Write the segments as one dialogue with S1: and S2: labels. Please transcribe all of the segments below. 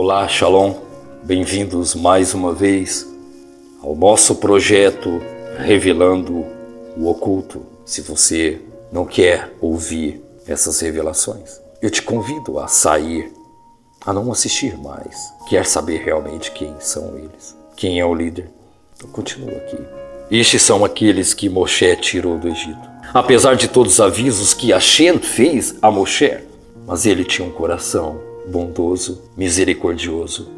S1: Olá, Shalom, bem-vindos mais uma vez ao nosso projeto Revelando o Oculto. Se você não quer ouvir essas revelações, eu te convido a sair, a não assistir mais. Quer saber realmente quem são eles? Quem é o líder? Então continua aqui. Estes são aqueles que Moshe tirou do Egito. Apesar de todos os avisos que Hashem fez a Moshe, mas ele tinha um coração bondoso, misericordioso.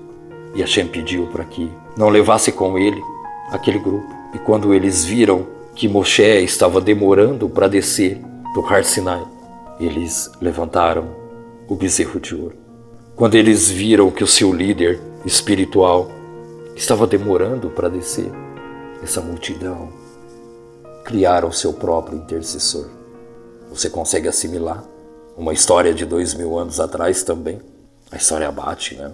S1: E Hashem pediu para que não levasse com ele aquele grupo. E quando eles viram que Moshe estava demorando para descer do Har Sinai, eles levantaram o bezerro de ouro. Quando eles viram que o seu líder espiritual estava demorando para descer, essa multidão criaram o seu próprio intercessor. Você consegue assimilar? Uma história de 2000 anos atrás também. A história bate, né?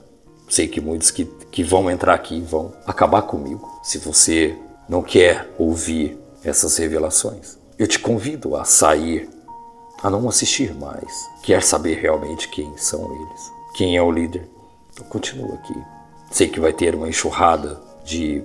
S1: Sei que muitos que vão entrar aqui vão acabar comigo. Se você não quer ouvir essas revelações, eu te convido a sair, a não assistir mais. Quer saber realmente quem são eles? Quem é o líder? Então continua aqui. Sei que vai ter uma enxurrada de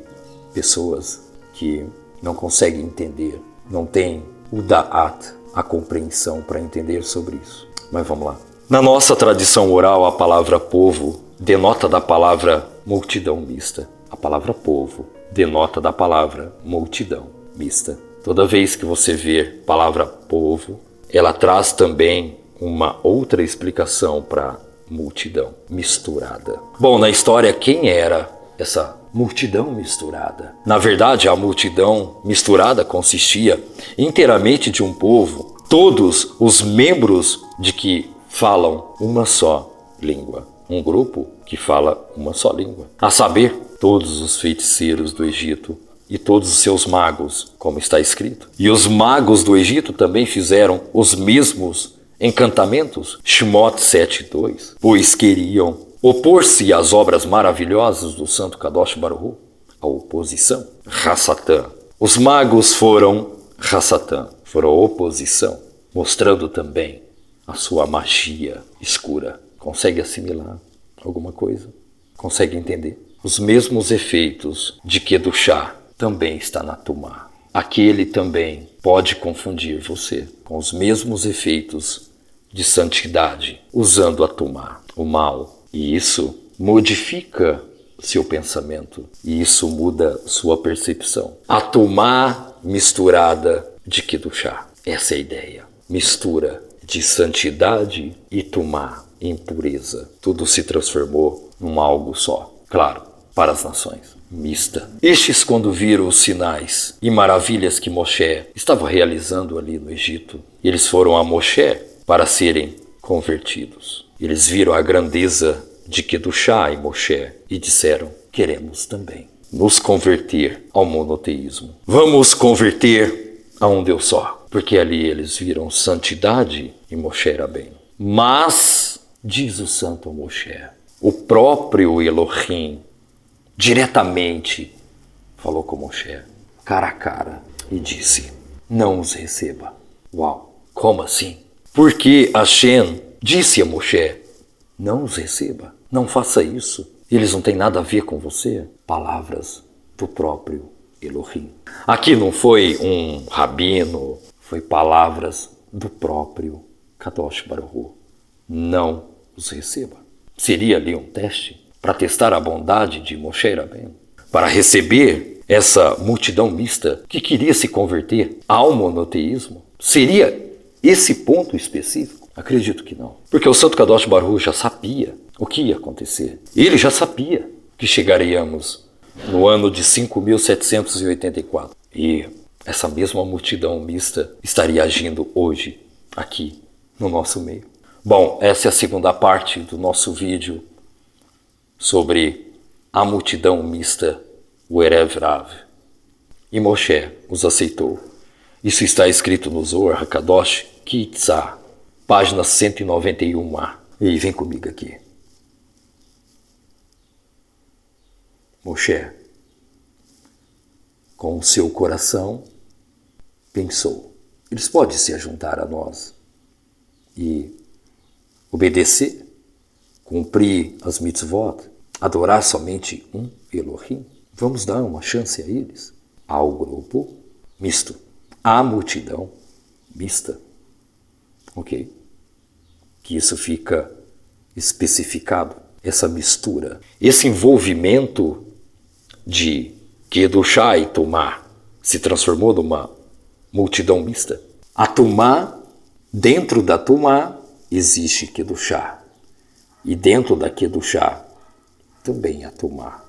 S1: pessoas que não conseguem entender, não tem o da'at, a compreensão para entender sobre isso. Mas vamos lá. Na nossa tradição oral, a palavra povo denota da palavra multidão mista. A palavra povo denota da palavra multidão mista. Toda vez que você vê a palavra povo, ela traz também uma outra explicação para multidão misturada. Bom, na história, quem era essa multidão misturada? Na verdade, a multidão misturada consistia inteiramente de um povo, todos os membros de que falam uma só língua. Um grupo que fala uma só língua. A saber, todos os feiticeiros do Egito e todos os seus magos, como está escrito. E os magos do Egito também fizeram os mesmos encantamentos, Shemot 7:2, pois queriam opor-se às obras maravilhosas do Santo Kadosh Baruch Hu, a oposição, Hassatã. Os magos foram Hassatã, foram a oposição, mostrando também a sua magia escura. Consegue assimilar alguma coisa? Consegue entender? Os mesmos efeitos de Kedushá também está na Tumá. Aquele também pode confundir você com os mesmos efeitos de santidade, usando a Tumá, o mal. E isso modifica seu pensamento. E isso muda sua percepção. A Tumá misturada de Kedushá. Essa é a ideia. Mistura de santidade e Tumá, impureza. Tudo se transformou num algo só. Claro, para as nações. Mista. Estes, quando viram os sinais e maravilhas que Moshe estava realizando ali no Egito, eles foram a Moshe para serem convertidos. Eles viram a grandeza de Kedushá em Moshe e disseram: queremos também nos converter ao monoteísmo. Vamos converter a um Deus só. Porque ali eles viram santidade e Moshe era bem. Mas, diz o santo Moshe, o próprio Elohim diretamente falou com Moshe, cara a cara, e disse: não os receba. Uau, como assim? Porque Hashem disse a Moshe: não os receba, não faça isso, eles não têm nada a ver com você. Palavras do próprio Elohim. Aqui não foi um rabino, foi palavras do próprio Kadosh Baruch Hu. Não os receba. Seria ali um teste para testar a bondade de Moshe Rabbeinu, para receber essa multidão mista que queria se converter ao monoteísmo. Seria esse ponto específico? Acredito que não. Porque o Santo Kadosh Baruch Hu já sabia o que ia acontecer. Ele já sabia que chegaríamos no ano de 5.784. E essa mesma multidão mista estaria agindo hoje, aqui, no nosso meio. Bom, essa é a segunda parte do nosso vídeo sobre a multidão mista, o Erev Rav. E Moshe os aceitou. Isso está escrito no Zohar HaKadosh, Kitzah, página 191a. E vem comigo aqui. Moshe, com o seu coração, pensou: eles podem se juntar a nós e obedecer, cumprir as mitzvot, adorar somente um Elohim? Vamos dar uma chance a eles? Ao grupo misto, à multidão mista. Ok? Que isso fica especificado, essa mistura, esse envolvimento de Kedushá e Tumá se transformou numa multidão mista. A Tumá, dentro da Tumá, existe Kedushá. E dentro da Kedushá, também a Tumá.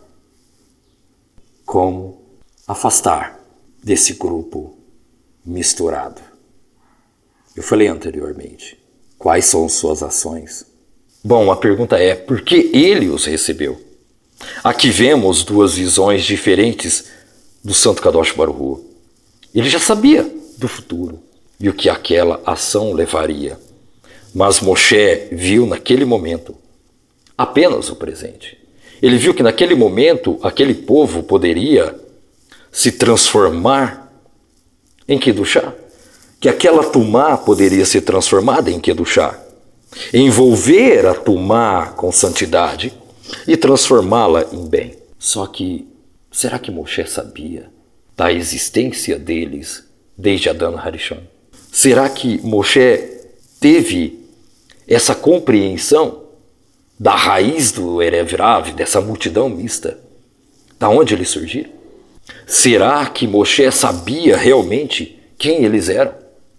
S1: Como afastar desse grupo misturado? Eu falei anteriormente, quais são suas ações? Bom, a pergunta é, por que ele os recebeu? Aqui vemos duas visões diferentes do Santo Kadosh Baruch Hu. Ele já sabia do futuro e o que aquela ação levaria. Mas Moshe viu naquele momento apenas o presente. Ele viu que naquele momento aquele povo poderia se transformar em Kedushá. Que aquela Tumá poderia ser transformada em Kedushá. Envolver a Tumá com santidade e transformá-la em bem. Só que, será que Moshe sabia da existência deles desde Adão Harishon? Será que Moshe teve essa compreensão da raiz do Erev Rav, dessa multidão mista? Da onde eles surgiram? Será que Moshe sabia realmente quem eles eram?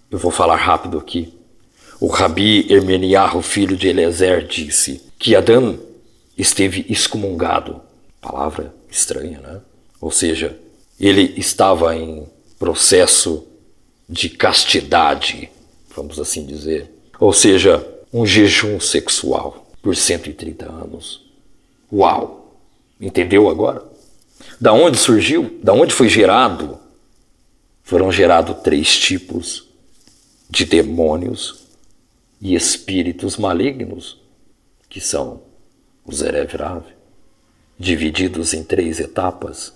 S1: Eu vou falar rápido aqui. O Rabi Hermeniahu, filho de Eliezer, disse que Adão esteve excomungado. Palavra estranha, né? Ou seja, ele estava em processo de castidade, vamos assim dizer. Ou seja, um jejum sexual por 130 anos. Uau! Entendeu agora? Da onde surgiu? Da onde foi gerado? Foram gerados 3 tipos de demônios e espíritos malignos, que são os Erev Rav, divididos em 3 etapas.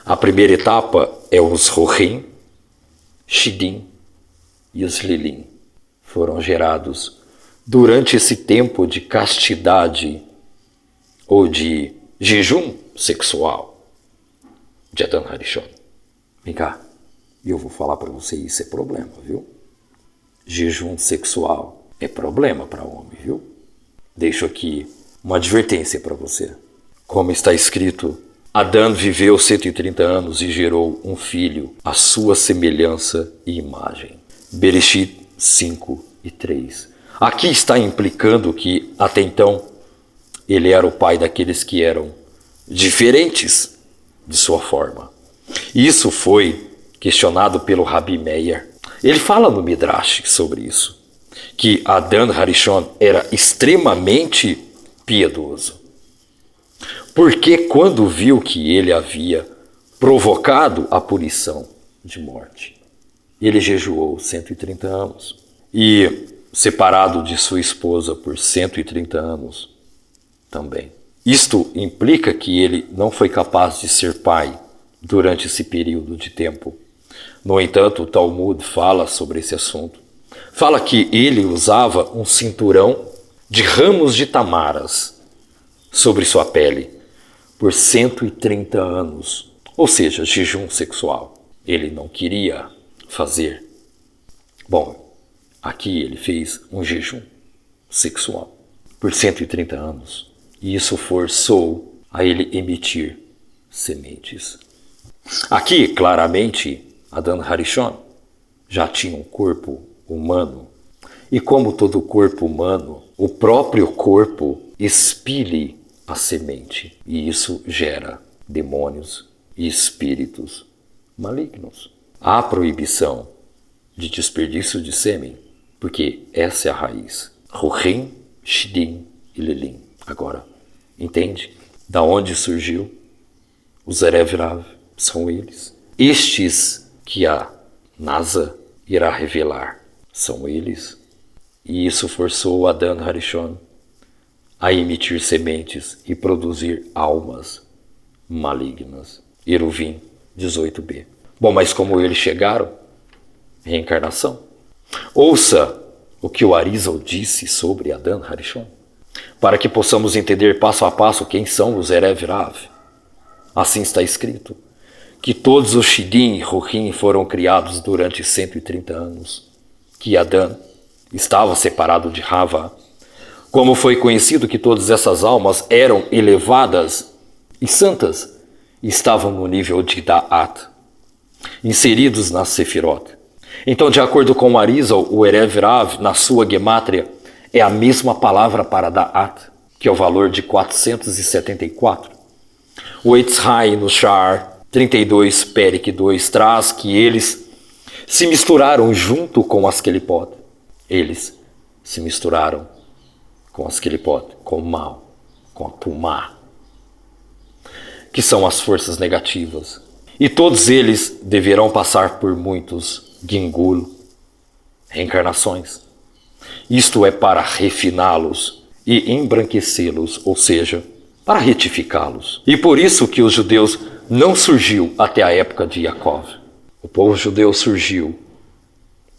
S1: A primeira etapa é os Rohim, Shidim e os Lilim. Foram gerados durante esse tempo de castidade ou de jejum sexual de Adão Harishon. Vem cá, eu vou falar para você, isso é problema, viu? Jejum sexual é problema para homem, viu? Deixo aqui uma advertência para você. Como está escrito, Adão viveu 130 anos e gerou um filho, à sua semelhança e imagem. Bereshit 5:3. Aqui está implicando que, até então, ele era o pai daqueles que eram diferentes de sua forma. Isso foi questionado pelo Rabi Meir. Ele fala no Midrash sobre isso, que Adão Harishon era extremamente piedoso. Porque quando viu que ele havia provocado a punição de morte, ele jejuou 130 anos. E separado de sua esposa por 130 anos também. Isto implica que ele não foi capaz de ser pai durante esse período de tempo. No entanto, o Talmud fala sobre esse assunto. Fala que ele usava um cinturão de ramos de tamaras sobre sua pele por 130 anos, ou seja, jejum sexual. Ele não queria fazer. Bom, aqui ele fez um jejum sexual por 130 anos. E isso forçou a ele emitir sementes. Aqui, claramente, Adão Harishon já tinha um corpo humano. E como todo corpo humano, o próprio corpo expele a semente. E isso gera demônios e espíritos malignos. Há proibição de desperdício de sêmen, porque essa é a raiz. Rohim, Shidim e Lilim. Agora, entende? Da onde surgiu? Os Erev Rav são eles. Estes que a NASA irá revelar são eles. E isso forçou Adão Harishon a emitir sementes e produzir almas malignas. Eruvim 18b. Bom, mas como eles chegaram? Reencarnação. Ouça o que o Arizal disse sobre Adão Harishon. para que possamos entender passo a passo quem são os Erev Rav. Assim está escrito, que todos os Shidim e Ruhim foram criados durante 130 anos, que Adão estava separado de Rava. Como foi conhecido que todas essas almas eram elevadas e santas, estavam no nível de Da'at, inseridos na Sefirot. Então, de acordo com o Arizal, o Erev Rav, na sua gemátria, é a mesma palavra para Da'at, que é o valor de 474. O Eitzhai, no Shar 32, Perik 2, traz que eles se misturaram junto com as Kelipot. Eles se misturaram com as Kelipot, com o mal, com a Tumá, que são as forças negativas. E todos eles deverão passar por muitos Gingul, reencarnações. Isto é para refiná-los e embranquecê-los, ou seja, para retificá-los. E por isso que os judeus não surgiu até a época de Yaakov. O povo judeu surgiu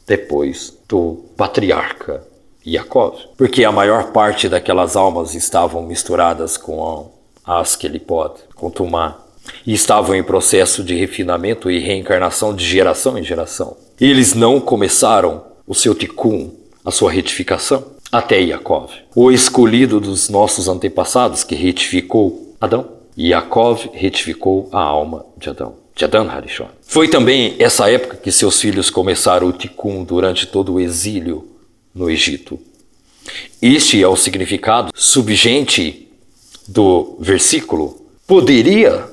S1: depois do patriarca Yaakov, porque a maior parte daquelas almas estavam misturadas com as Kelipot, com Tumá, e estavam em processo de refinamento e reencarnação de geração em geração. Eles não começaram o seu tikkun, a sua retificação, até Yaakov, o escolhido dos nossos antepassados que retificou Adão. E Yaakov retificou a alma de Adão Harishon. Foi também essa época que seus filhos começaram o tikkun durante todo o exílio no Egito. Este é o significado subjente do versículo. Poderia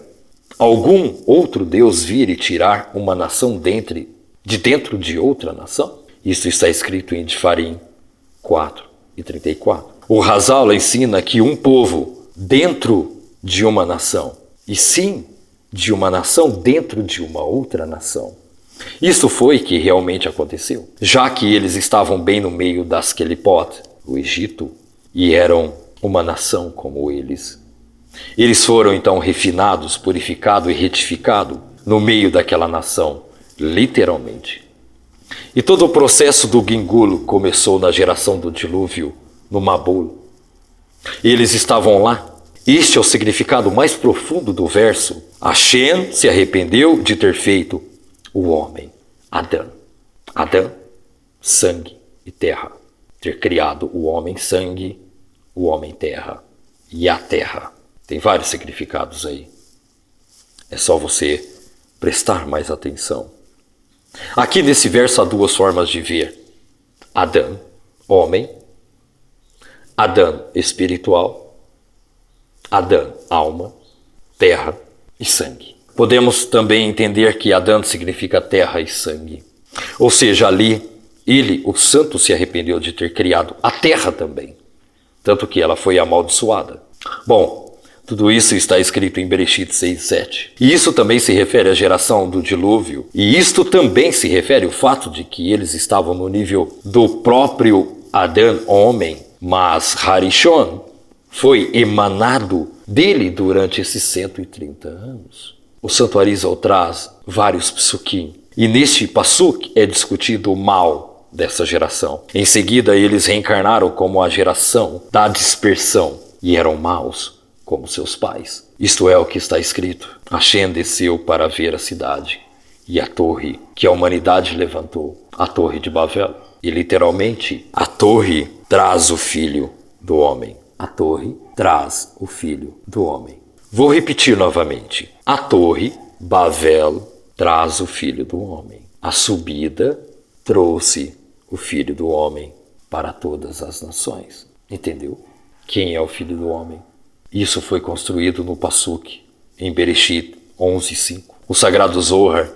S1: algum outro Deus vir e tirar uma nação de dentro de outra nação? Isso está escrito em Devarim 4:34. O Hazal ensina que um povo dentro de uma nação, e sim de uma nação dentro de uma outra nação. Isso foi que realmente aconteceu, já que eles estavam bem no meio das Kelipot, o Egito, e eram uma nação como eles. Eles foram então refinados, purificados e retificados no meio daquela nação, literalmente. E todo o processo do Gingul começou na geração do dilúvio, no Mabul. Eles estavam lá. Este é o significado mais profundo do verso. Hashem se arrependeu de ter feito o homem, Adão. Adão, sangue e terra. Ter criado o homem sangue, o homem terra e a terra. Tem vários significados aí. É só você prestar mais atenção. Aqui nesse verso há duas formas de ver. Adão, homem. Adão, espiritual. Adão, alma, terra e sangue. Podemos também entender que Adão significa terra e sangue. Ou seja, ali, ele, o santo, se arrependeu de ter criado a terra também. Tanto que ela foi amaldiçoada. Bom, tudo isso está escrito em Bereshit 6:7. E isso também se refere à geração do dilúvio. E isto também se refere ao fato de que eles estavam no nível do próprio Adão, homem. Mas Harishon foi emanado dele durante esses 130 anos. O Santo Arizal traz vários psukim. E neste pasuk é discutido o mal dessa geração. Em seguida, eles reencarnaram como a geração da dispersão. E eram maus como seus pais. Isto é o que está escrito. Hashem desceu para ver a cidade e a torre que a humanidade levantou, a torre de Babel. E literalmente, a torre traz o filho do homem. A torre traz o filho do homem. Vou repetir novamente. A torre, Babel, traz o filho do homem. A subida trouxe o filho do homem para todas as nações. Entendeu? Quem é o filho do homem? Isso foi construído no Pasuk, em Bereshit 11:5. O Sagrado Zohar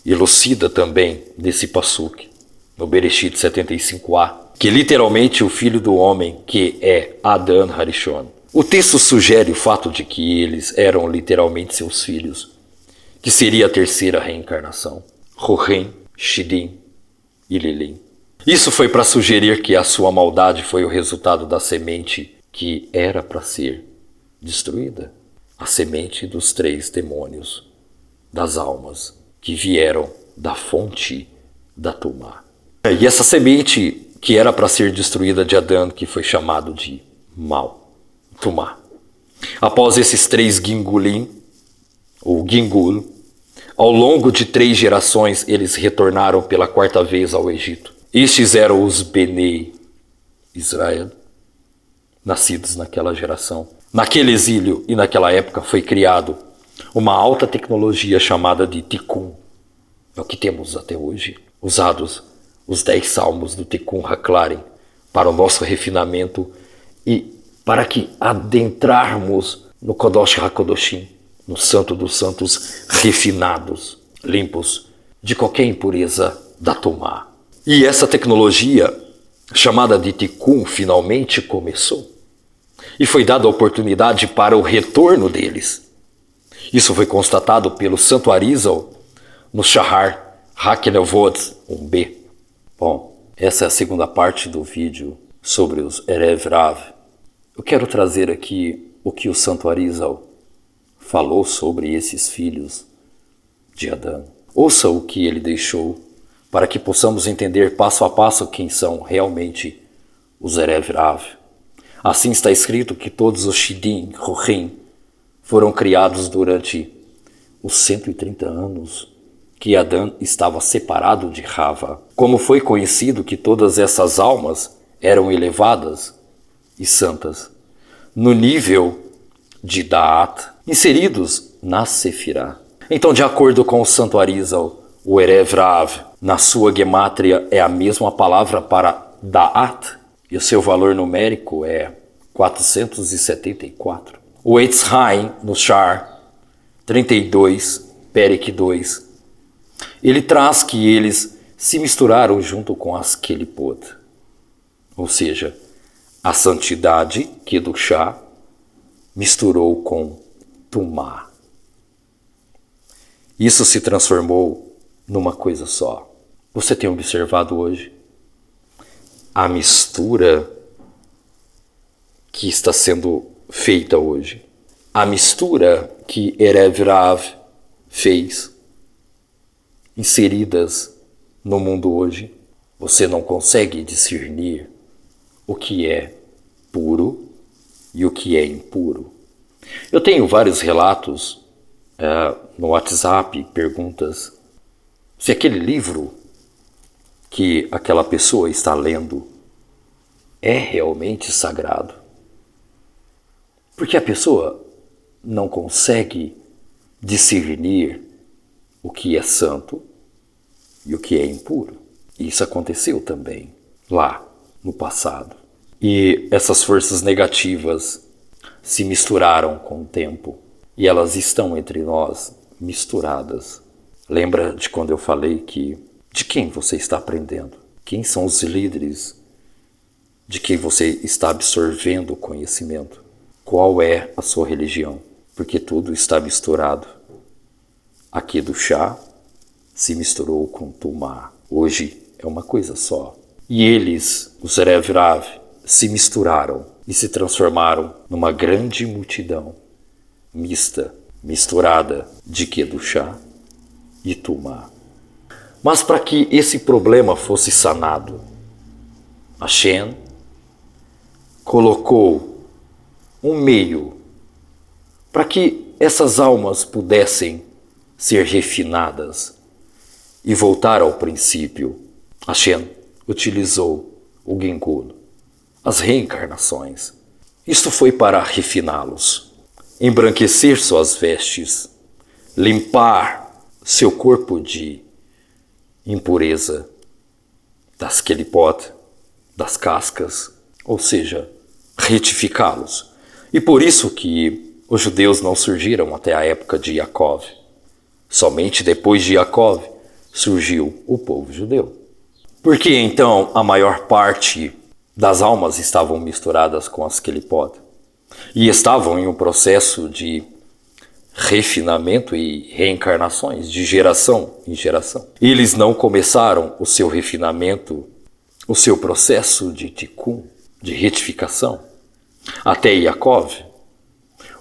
S1: elucida também desse Pasuk, no Bereshit 75a, que literalmente o filho do homem, que é Adão Harishon. O texto sugere o fato de que eles eram literalmente seus filhos, que seria a terceira reencarnação, Ruhim, Shidim e Lilim. Isso foi para sugerir que a sua maldade foi o resultado da semente que era para ser destruída, a semente dos 3 demônios, das almas que vieram da fonte da Tumá. E essa semente que era para ser destruída de Adão, que foi chamado de mal, Tumá. Após esses 3 Gingulim, ou Gingul, ao longo de 3 gerações eles retornaram pela 4ª vez ao Egito. Estes eram os Benei Israel, nascidos naquela geração. Naquele exílio e naquela época foi criado uma alta tecnologia chamada de Tikkun. É o que temos até hoje, usados os 10 salmos do Tikkun HaKlarim para o nosso refinamento e para que adentrarmos no Kodosh HaKodoshim, no Santo dos Santos, refinados, limpos de qualquer impureza da Tumá. E essa tecnologia, chamada de Tikkun, finalmente começou. E foi dada a oportunidade para o retorno deles. Isso foi constatado pelo Santo Arizal no Shahar HaKenevod 1b. Bom, essa é a segunda parte do vídeo sobre os Erev Rav. Eu quero trazer aqui o que o Santo Arizal falou sobre esses filhos de Adão. Ouça o que ele deixou para que possamos entender passo a passo quem são realmente os Erev Rav. Assim está escrito que todos os Shidim, Rohim, foram criados durante os 130 anos que Adão estava separado de Rava. Como foi conhecido que todas essas almas eram elevadas e santas, no nível de Da'at, inseridos na Sefirah. Então, de acordo com o Santo Arizal, o Erev Rav, na sua gemátria, é a mesma palavra para Da'at, e o seu valor numérico é 474. O Eitz Haim, no Shar 32, Perek 2, ele traz que eles se misturaram junto com as Kelipot, ou seja, a santidade, Kedushá, misturou com Tumá. Isso se transformou numa coisa só. Você tem observado hoje a mistura que está sendo feita hoje. A mistura que Erev Rav fez, inseridas no mundo hoje. Você não consegue discernir o que é puro e o que é impuro. Eu tenho vários relatos no WhatsApp, perguntas se aquele livro que aquela pessoa está lendo é realmente sagrado. Porque a pessoa não consegue discernir o que é santo e o que é impuro. Isso aconteceu também lá no passado. E essas forças negativas se misturaram com o tempo e elas estão entre nós misturadas. Lembra de quando eu falei que de quem você está aprendendo? Quem são os líderes de quem você está absorvendo o conhecimento? Qual é a sua religião? Porque tudo está misturado. Aqui do chá se misturou com Tumá. Hoje é uma coisa só. E eles, os Erev Rav, se misturaram e se transformaram numa grande multidão mista, misturada de Kedushá e Tumá. Mas para que esse problema fosse sanado, Hashem colocou um meio para que essas almas pudessem ser refinadas e voltar ao princípio. Hashem utilizou o Gingul, as reencarnações. Isto foi para refiná-los, embranquecer suas vestes, limpar seu corpo de impureza, das kelipot, das cascas, ou seja, retificá-los. E por isso que os judeus não surgiram até a época de Yaakov. Somente depois de Yaakov surgiu o povo judeu. Porque então a maior parte das almas estavam misturadas com as kelipot e estavam em um processo de refinamento e reencarnações de geração em geração. Eles não começaram o seu refinamento, o seu processo de tikkun, de retificação, até Yaakov,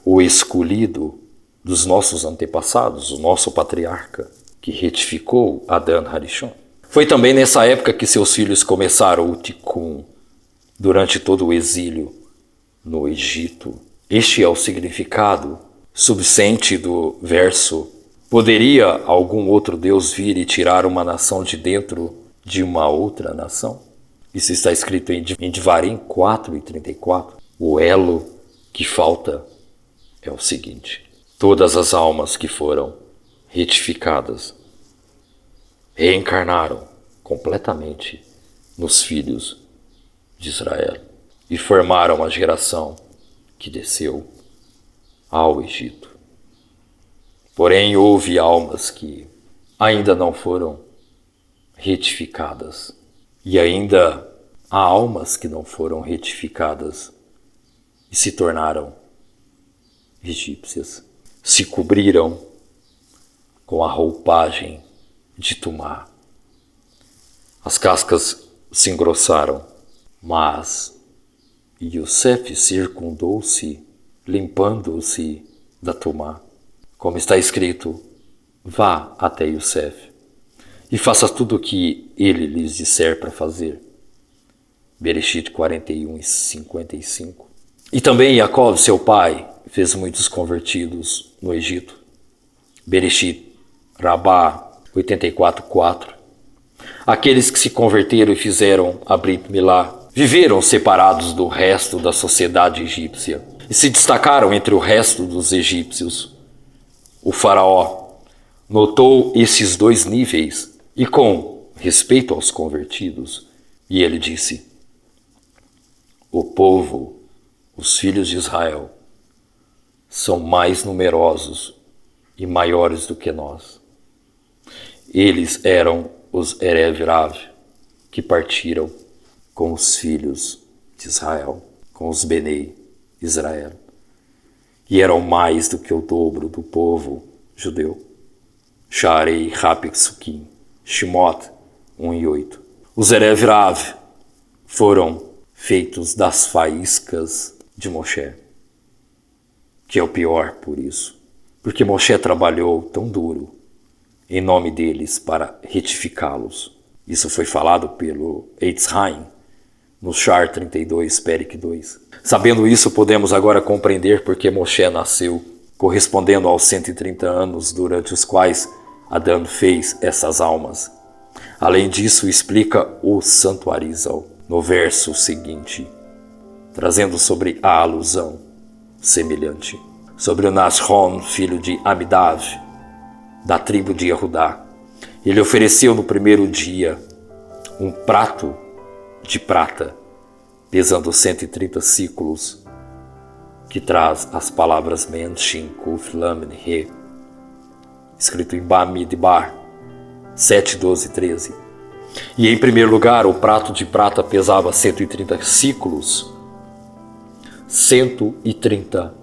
S1: o escolhido dos nossos antepassados, o nosso patriarca, que retificou Adão Harishon. Foi também nessa época que seus filhos começaram o tikkun durante todo o exílio no Egito. Este é o significado subsente do verso: poderia algum outro Deus vir e tirar uma nação de dentro de uma outra nação? Isso está escrito em Devarim 4:34. O elo que falta é o seguinte: todas as almas que foram retificadas reencarnaram completamente nos filhos de Israel e formaram a geração que desceu ao Egito. Porém, houve almas que ainda não foram retificadas, e ainda há almas que não foram retificadas e se tornaram egípcias, se cobriram com a roupagem de tumá. As cascas se engrossaram, mas Yosef circundou-se, limpando-se da tumá. Como está escrito: vá até Yosef e faça tudo o que ele lhes disser para fazer. Bereshit 41:55. E também Jacó, seu pai, fez muitos convertidos no Egito. Bereshit Rabá 84:4. Aqueles que se converteram e fizeram a Brit Milá viveram separados do resto da sociedade egípcia e se destacaram entre o resto dos egípcios. O faraó notou esses dois níveis e, com respeito aos convertidos, e ele disse: o povo, os filhos de Israel, são mais numerosos e maiores do que nós. Eles eram os Erev Rav, que partiram com os filhos de Israel, com os Benei Israel, e eram mais do que o dobro do povo judeu. Sharei Rapik Sukim, Shemot 1:8. Os Erev Rav foram feitos das faíscas de Moshe, que é o pior por isso, porque Moshe trabalhou tão duro em nome deles para retificá-los. Isso foi falado pelo Eitz Haim no Shar 32, Perik 2. Sabendo isso, podemos agora compreender por que Moshe nasceu, correspondendo aos 130 anos durante os quais Adão fez essas almas. Além disso, explica o Santuarizal no verso seguinte, trazendo sobre a alusão semelhante, sobre o Nashon, filho de Amidav, da tribo de Yehudá. Ele ofereceu no primeiro dia um prato de prata, pesando 130 ciclos, que traz as palavras Men, Shin, Kuf, Lamed, He, escrito em Bamidbar 7, 12 e 13. E em primeiro lugar, o prato de prata pesava 130 ciclos. 130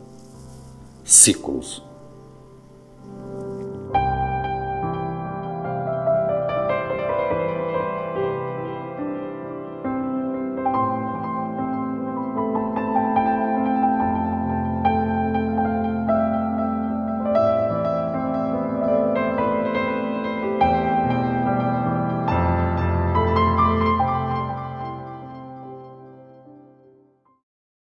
S1: ciclos.